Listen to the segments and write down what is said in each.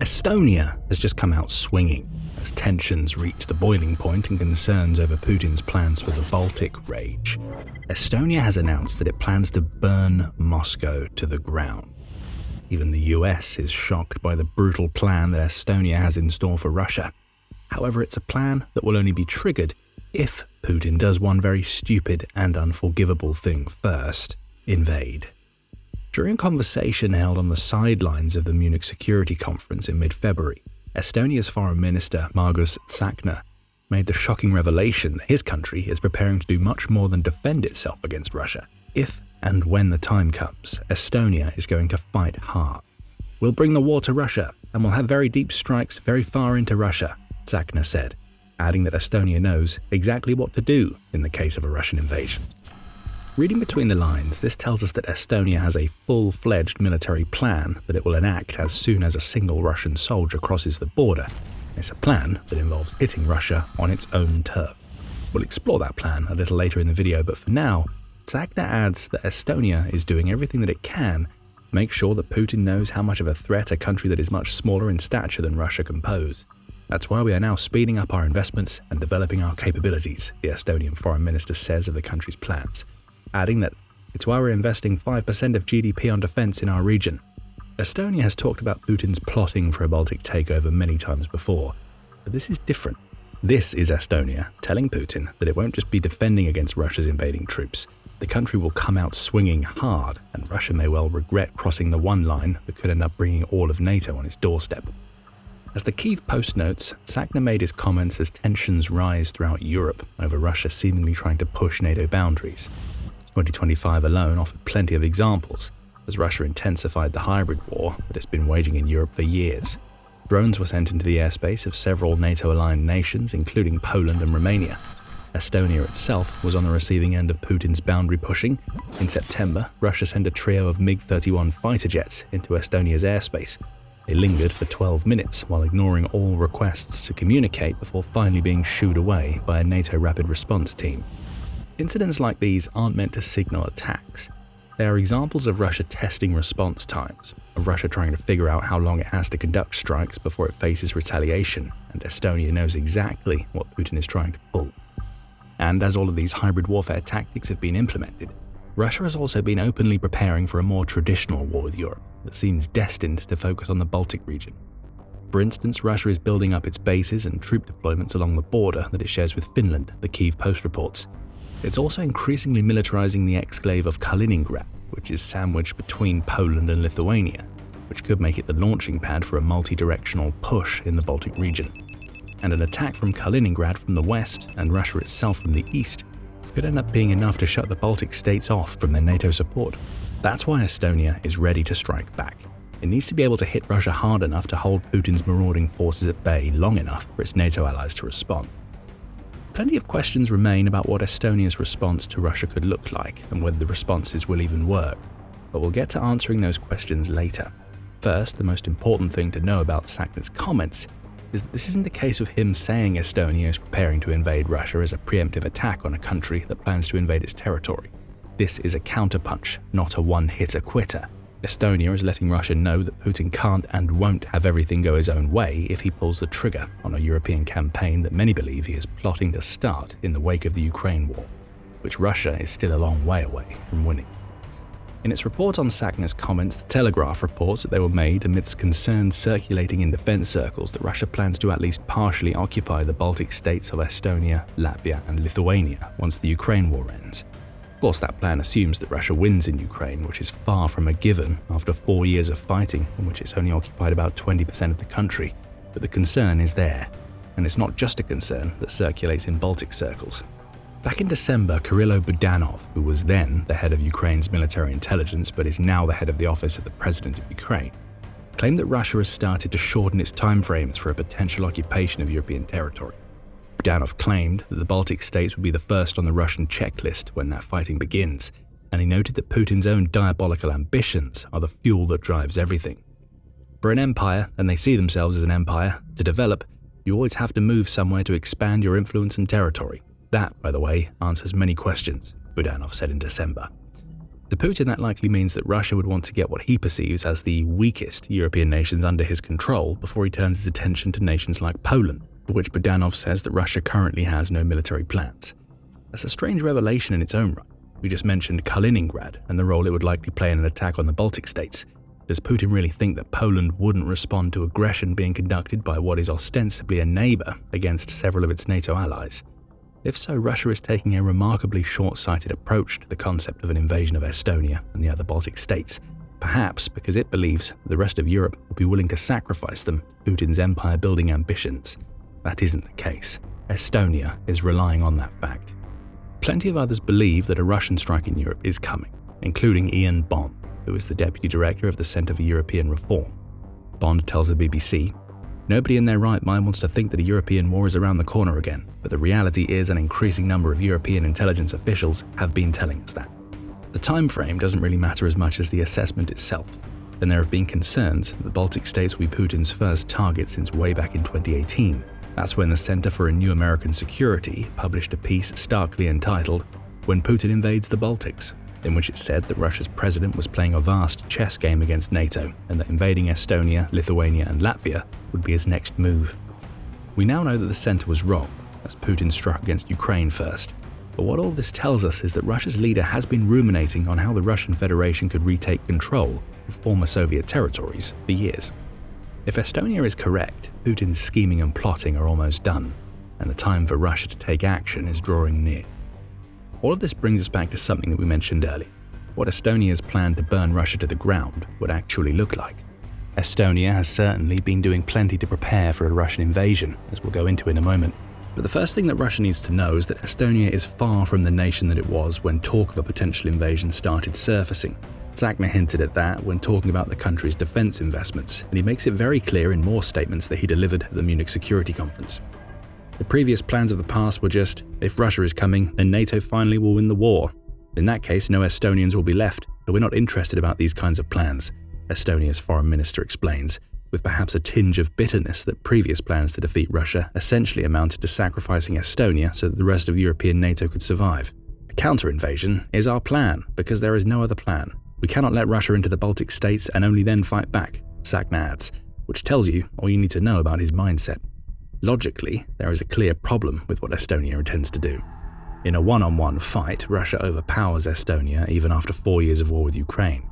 Estonia has just come out swinging as tensions reach the boiling point and concerns over Putin's plans for the Baltic rage. Estonia has announced that it plans to burn Moscow to the ground. Even the US is shocked by the brutal plan that Estonia has in store for Russia. However, it's a plan that will only be triggered if Putin does one very stupid and unforgivable thing first: invade. During a conversation held on the sidelines of the Munich Security Conference in mid-February, Estonia's Foreign Minister Margus Tsahkna made the shocking revelation that his country is preparing to do much more than defend itself against Russia. If and when the time comes, Estonia is going to fight hard. "We'll bring the war to Russia, and we'll have very deep strikes very far into Russia," Tsahkna said, adding that Estonia knows exactly what to do in the case of a Russian invasion. Reading between the lines, this tells us that Estonia has a full-fledged military plan that it will enact as soon as a single Russian soldier crosses the border. It's a plan that involves hitting Russia on its own turf. We'll explore that plan a little later in the video, but for now, Tsahkna adds that Estonia is doing everything that it can to make sure that Putin knows how much of a threat a country that is much smaller in stature than Russia can pose. That's why we are now speeding up our investments and developing our capabilities, the Estonian foreign minister says of the country's plans, adding that it's why we're investing 5% of GDP on defense in our region. Estonia has talked about Putin's plotting for a Baltic takeover many times before, but this is different. This is Estonia telling Putin that it won't just be defending against Russia's invading troops. The country will come out swinging hard, and Russia may well regret crossing the one line that could end up bringing all of NATO on its doorstep. As the Kyiv Post notes, Tsahkna made his comments as tensions rise throughout Europe over Russia seemingly trying to push NATO boundaries. 2025 alone offered plenty of examples, as Russia intensified the hybrid war that it's been waging in Europe for years. Drones were sent into the airspace of several NATO-aligned nations, including Poland and Romania. Estonia itself was on the receiving end of Putin's boundary pushing. In September, Russia sent a trio of MiG-31 fighter jets into Estonia's airspace. They lingered for 12 minutes while ignoring all requests to communicate before finally being shooed away by a NATO rapid response team. Incidents like these aren't meant to signal attacks. They are examples of Russia testing response times, of Russia trying to figure out how long it has to conduct strikes before it faces retaliation, and Estonia knows exactly what Putin is trying to pull. And as all of these hybrid warfare tactics have been implemented, Russia has also been openly preparing for a more traditional war with Europe that seems destined to focus on the Baltic region. For instance, Russia is building up its bases and troop deployments along the border that it shares with Finland, the Kyiv Post reports. It's also increasingly militarizing the exclave of Kaliningrad, which is sandwiched between Poland and Lithuania, which could make it the launching pad for a multi-directional push in the Baltic region. And an attack from Kaliningrad from the west and Russia itself from the east could end up being enough to shut the Baltic states off from their NATO support. That's why Estonia is ready to strike back. It needs to be able to hit Russia hard enough to hold Putin's marauding forces at bay long enough for its NATO allies to respond. Plenty of questions remain about what Estonia's response to Russia could look like and whether the responses will even work, but we'll get to answering those questions later. First, the most important thing to know about Tsahkna's comments is that this isn't a case of him saying Estonia is preparing to invade Russia as a preemptive attack on a country that plans to invade its territory. This is a counterpunch, not a one-hitter-quitter. Estonia is letting Russia know that Putin can't and won't have everything go his own way if he pulls the trigger on a European campaign that many believe he is plotting to start in the wake of the Ukraine war, which Russia is still a long way away from winning. In its report on Tsahkna's comments, The Telegraph reports that they were made amidst concerns circulating in defense circles that Russia plans to at least partially occupy the Baltic states of Estonia, Latvia, and Lithuania once the Ukraine war ends. Of course, that plan assumes that Russia wins in Ukraine, which is far from a given after 4 years of fighting in which it's only occupied about 20% of the country. But the concern is there, and it's not just a concern that circulates in Baltic circles. Back in December, Kirillo Budanov, who was then the head of Ukraine's military intelligence but is now the head of the office of the president of Ukraine, claimed that Russia has started to shorten its timeframes for a potential occupation of European territory. Budanov claimed that the Baltic states would be the first on the Russian checklist when that fighting begins, and he noted that Putin's own diabolical ambitions are the fuel that drives everything. For an empire, and they see themselves as an empire, to develop, you always have to move somewhere to expand your influence and territory. That, by the way, answers many questions, Budanov said in December. To Putin, that likely means that Russia would want to get what he perceives as the weakest European nations under his control before he turns his attention to nations like Poland, for which Budanov says that Russia currently has no military plans. That's a strange revelation in its own right. We just mentioned Kaliningrad and the role it would likely play in an attack on the Baltic states. Does Putin really think that Poland wouldn't respond to aggression being conducted by what is ostensibly a neighbour against several of its NATO allies? If so, Russia is taking a remarkably short-sighted approach to the concept of an invasion of Estonia and the other Baltic states, perhaps because it believes the rest of Europe will be willing to sacrifice them to Putin's empire-building ambitions. That isn't the case. Estonia is relying on that fact. Plenty of others believe that a Russian strike in Europe is coming, including Ian Bond, who is the deputy director of the Centre for European Reform. Bond tells the BBC, "Nobody in their right mind wants to think that a European war is around the corner again, but the reality is an increasing number of European intelligence officials have been telling us that. The time frame doesn't really matter as much as the assessment itself, and there have been concerns that the Baltic states will be Putin's first target since way back in 2018. That's when the Center for a New American Security published a piece starkly entitled, "When Putin Invades the Baltics," in which it said that Russia's president was playing a vast chess game against NATO and that invading Estonia, Lithuania and Latvia would be his next move. We now know that the center was wrong, as Putin struck against Ukraine first. But what all this tells us is that Russia's leader has been ruminating on how the Russian Federation could retake control of former Soviet territories for years. If Estonia is correct, Putin's scheming and plotting are almost done, and the time for Russia to take action is drawing near. All of this brings us back to something that we mentioned earlier, what Estonia's plan to burn Russia to the ground would actually look like. Estonia has certainly been doing plenty to prepare for a Russian invasion, as we'll go into in a moment. But the first thing that Russia needs to know is that Estonia is far from the nation that it was when talk of a potential invasion started surfacing. Tsahkna hinted at that when talking about the country's defense investments, and he makes it very clear in more statements that he delivered at the Munich Security Conference. The previous plans of the past were just, if Russia is coming, then NATO finally will win the war. In that case, no Estonians will be left, but we're not interested about these kinds of plans, Estonia's foreign minister explains, with perhaps a tinge of bitterness that previous plans to defeat Russia essentially amounted to sacrificing Estonia so that the rest of European NATO could survive. A counter-invasion is our plan, because there is no other plan. We cannot let Russia into the Baltic states and only then fight back, Tsahkna adds, which tells you all you need to know about his mindset. Logically, there is a clear problem with what Estonia intends to do. In a one-on-one fight, Russia overpowers Estonia even after 4 years of war with Ukraine.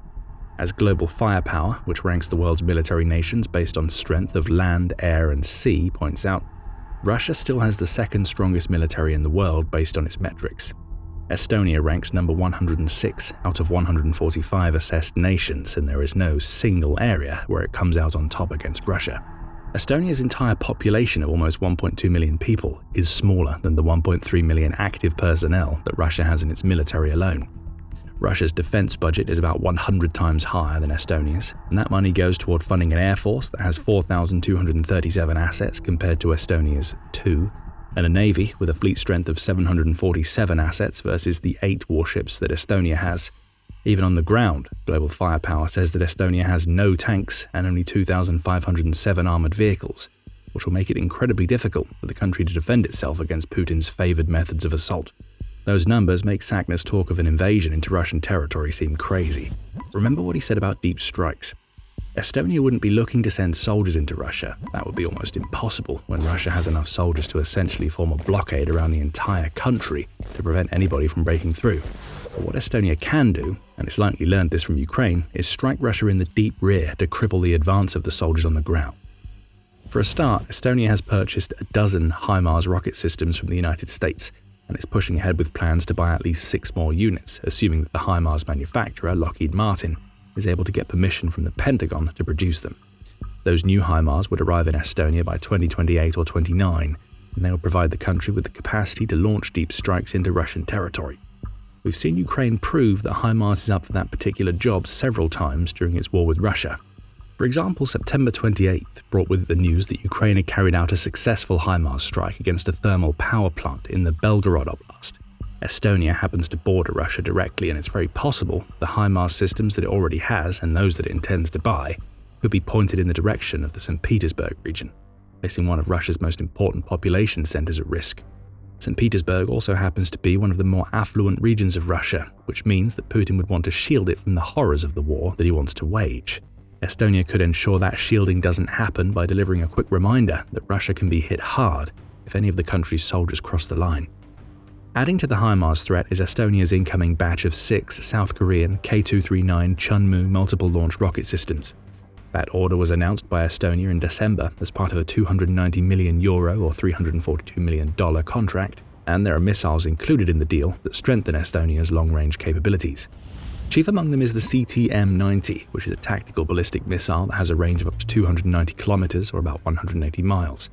As global firepower, which ranks the world's military nations based on strength of land, air and sea, points out, Russia still has the second strongest military in the world based on its metrics. Estonia ranks number 106 out of 145 assessed nations, and there is no single area where it comes out on top against Russia. Estonia's entire population of almost 1.2 million people is smaller than the 1.3 million active personnel that Russia has in its military alone. Russia's defense budget is about 100 times higher than Estonia's, and that money goes toward funding an air force that has 4,237 assets compared to Estonia's 2, and a navy with a fleet strength of 747 assets versus the 8 warships that Estonia has. Even on the ground, Global Firepower says that Estonia has no tanks and only 2,507 armoured vehicles, which will make it incredibly difficult for the country to defend itself against Putin's favoured methods of assault. Those numbers make Tsahkna's talk of an invasion into Russian territory seem crazy. Remember what he said about deep strikes. Estonia wouldn't be looking to send soldiers into Russia. That would be almost impossible when Russia has enough soldiers to essentially form a blockade around the entire country to prevent anybody from breaking through. But what Estonia can do, and it's likely learned this from Ukraine, is strike Russia in the deep rear to cripple the advance of the soldiers on the ground. For a start, Estonia has purchased a dozen HIMARS rocket systems from the United States, and is pushing ahead with plans to buy at least 6 more units, assuming that the HIMARS manufacturer, Lockheed Martin, is able to get permission from the Pentagon to produce them. Those new HIMARS would arrive in Estonia by 2028 or 29, and they will provide the country with the capacity to launch deep strikes into Russian territory. We've seen Ukraine prove that HIMARS is up for that particular job several times during its war with Russia. For example, September 28th brought with it the news that Ukraine had carried out a successful HIMARS strike against a thermal power plant in the Belgorod Oblast. Estonia happens to border Russia directly, and it's very possible the HIMARS systems that it already has and those that it intends to buy could be pointed in the direction of the St. Petersburg region, placing one of Russia's most important population centers at risk. St. Petersburg also happens to be one of the more affluent regions of Russia, which means that Putin would want to shield it from the horrors of the war that he wants to wage. Estonia could ensure that shielding doesn't happen by delivering a quick reminder that Russia can be hit hard if any of the country's soldiers cross the line. Adding to the HIMARS threat is Estonia's incoming batch of 6 South Korean K239 Chunmoo multiple-launch rocket systems. That order was announced by Estonia in December as part of a €290 million or $342 million contract, and there are missiles included in the deal that strengthen Estonia's long-range capabilities. Chief among them is the CTM-90, which is a tactical ballistic missile that has a range of up to 290 kilometers or about 180 miles.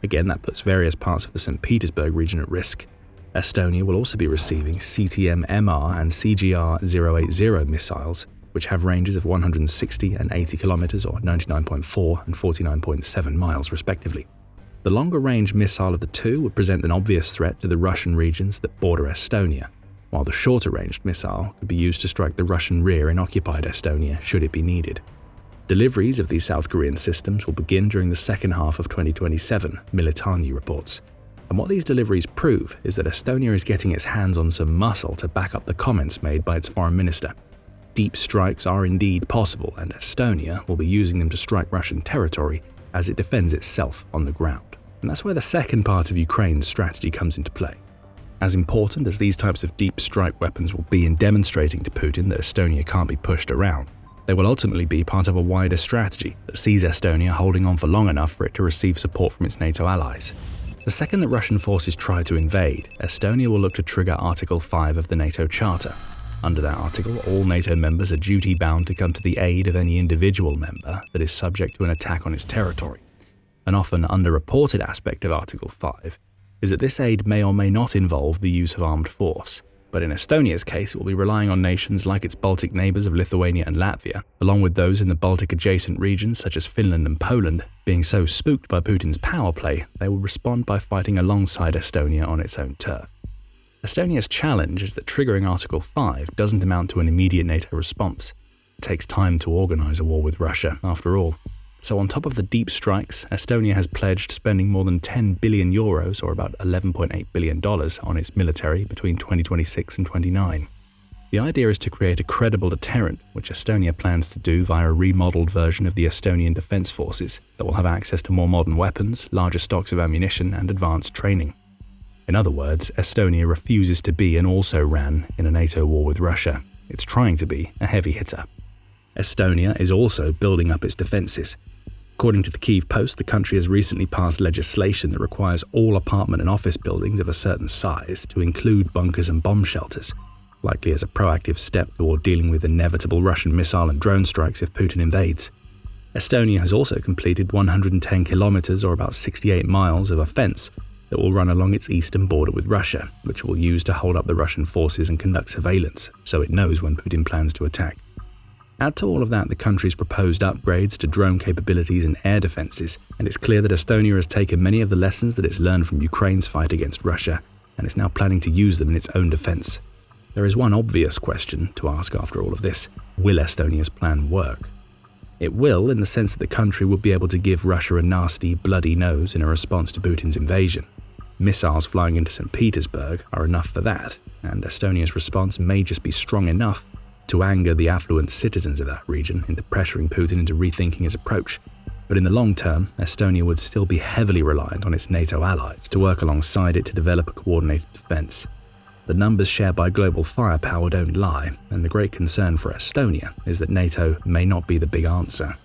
Again, that puts various parts of the St. Petersburg region at risk. Estonia will also be receiving CTM-MR and CGR-080 missiles, which have ranges of 160 and 80 kilometers or 99.4 and 49.7 miles respectively. The longer-range missile of the two would present an obvious threat to the Russian regions that border Estonia, while the shorter-ranged missile could be used to strike the Russian rear in occupied Estonia should it be needed. Deliveries of these South Korean systems will begin during the second half of 2027, Militani reports. And what these deliveries prove is that Estonia is getting its hands on some muscle to back up the comments made by its foreign minister. Deep strikes are indeed possible, and Estonia will be using them to strike Russian territory as it defends itself on the ground. And that's where the second part of Ukraine's strategy comes into play. As important as these types of deep strike weapons will be in demonstrating to Putin that Estonia can't be pushed around, they will ultimately be part of a wider strategy that sees Estonia holding on for long enough for it to receive support from its NATO allies. The second that Russian forces try to invade, Estonia will look to trigger Article 5 of the NATO Charter. Under that article, all NATO members are duty-bound to come to the aid of any individual member that is subject to an attack on its territory. An often underreported aspect of Article 5 is that this aid may or may not involve the use of armed force, but in Estonia's case it will be relying on nations like its Baltic neighbours of Lithuania and Latvia, along with those in the Baltic-adjacent regions such as Finland and Poland, being so spooked by Putin's power play they will respond by fighting alongside Estonia on its own turf. Estonia's challenge is that triggering Article 5 doesn't amount to an immediate NATO response. It takes time to organise a war with Russia, after all. So on top of the deep strikes, Estonia has pledged spending more than €10 billion, or about $11.8 billion, on its military between 2026 and 2029. The idea is to create a credible deterrent, which Estonia plans to do via a remodelled version of the Estonian Defence Forces that will have access to more modern weapons, larger stocks of ammunition, and advanced training. In other words, Estonia refuses to be an also-ran in a NATO war with Russia. It's trying to be a heavy hitter. Estonia is also building up its defences. According to the Kyiv Post, the country has recently passed legislation that requires all apartment and office buildings of a certain size to include bunkers and bomb shelters, likely as a proactive step toward dealing with inevitable Russian missile and drone strikes if Putin invades. Estonia has also completed 110 kilometers or about 68 miles of a fence that will run along its eastern border with Russia, which it will use to hold up the Russian forces and conduct surveillance, so it knows when Putin plans to attack. Add to all of that the country's proposed upgrades to drone capabilities and air defences, and it's clear that Estonia has taken many of the lessons that it's learned from Ukraine's fight against Russia, and is now planning to use them in its own defence. There is one obvious question to ask after all of this: will Estonia's plan work? It will, in the sense that the country would be able to give Russia a nasty, bloody nose in a response to Putin's invasion. Missiles flying into St. Petersburg are enough for that, and Estonia's response may just be strong enough to anger the affluent citizens of that region into pressuring Putin into rethinking his approach. But in the long term, Estonia would still be heavily reliant on its NATO allies to work alongside it to develop a coordinated defence. The numbers shared by global firepower don't lie, and the great concern for Estonia is that NATO may not be the big answer.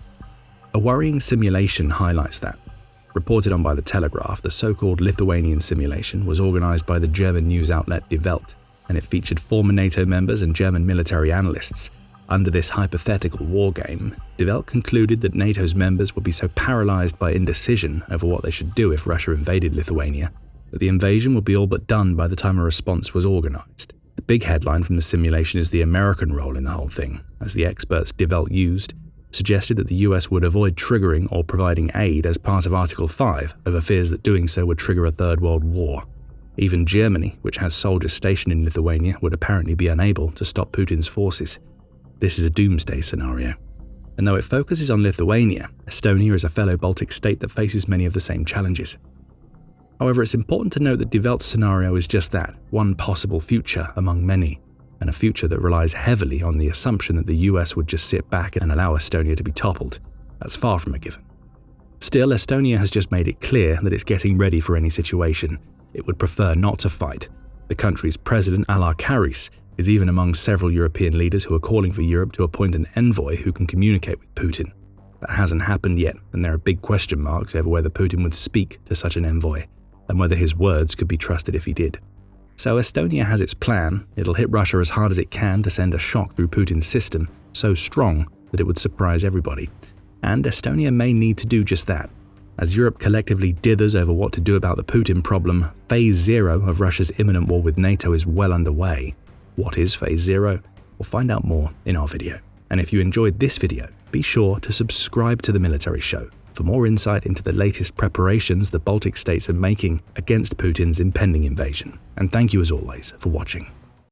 A worrying simulation highlights that. Reported on by The Telegraph, the so-called Lithuanian simulation was organised by the German news outlet Die Welt, and it featured former NATO members and German military analysts. Under this hypothetical war game, Die Welt concluded that NATO's members would be so paralysed by indecision over what they should do if Russia invaded Lithuania, that the invasion would be all but done by the time a response was organised. The big headline from the simulation is the American role in the whole thing, as the experts Die Welt used suggested that the US would avoid triggering or providing aid as part of Article 5 over fears that doing so would trigger a Third World War. Even Germany, which has soldiers stationed in Lithuania, would apparently be unable to stop Putin's forces. This is a doomsday scenario. And though it focuses on Lithuania, Estonia is a fellow Baltic state that faces many of the same challenges. However, it's important to note that Die Welt's scenario is just that, one possible future among many, and a future that relies heavily on the assumption that the US would just sit back and allow Estonia to be toppled. That's far from a given. Still, Estonia has just made it clear that it's getting ready for any situation. It would prefer not to fight. The country's president, Alar Karis, is even among several European leaders who are calling for Europe to appoint an envoy who can communicate with Putin. That hasn't happened yet, and there are big question marks over whether Putin would speak to such an envoy, and whether his words could be trusted if he did. So Estonia has its plan. It'll hit Russia as hard as it can to send a shock through Putin's system, so strong that it would surprise everybody. And Estonia may need to do just that. As Europe collectively dithers over what to do about the Putin problem, Phase 0 of Russia's imminent war with NATO is well underway. What is Phase 0? We'll find out more in our video. And if you enjoyed this video, be sure to subscribe to The Military Show for more insight into the latest preparations the Baltic states are making against Putin's impending invasion. And thank you as always for watching.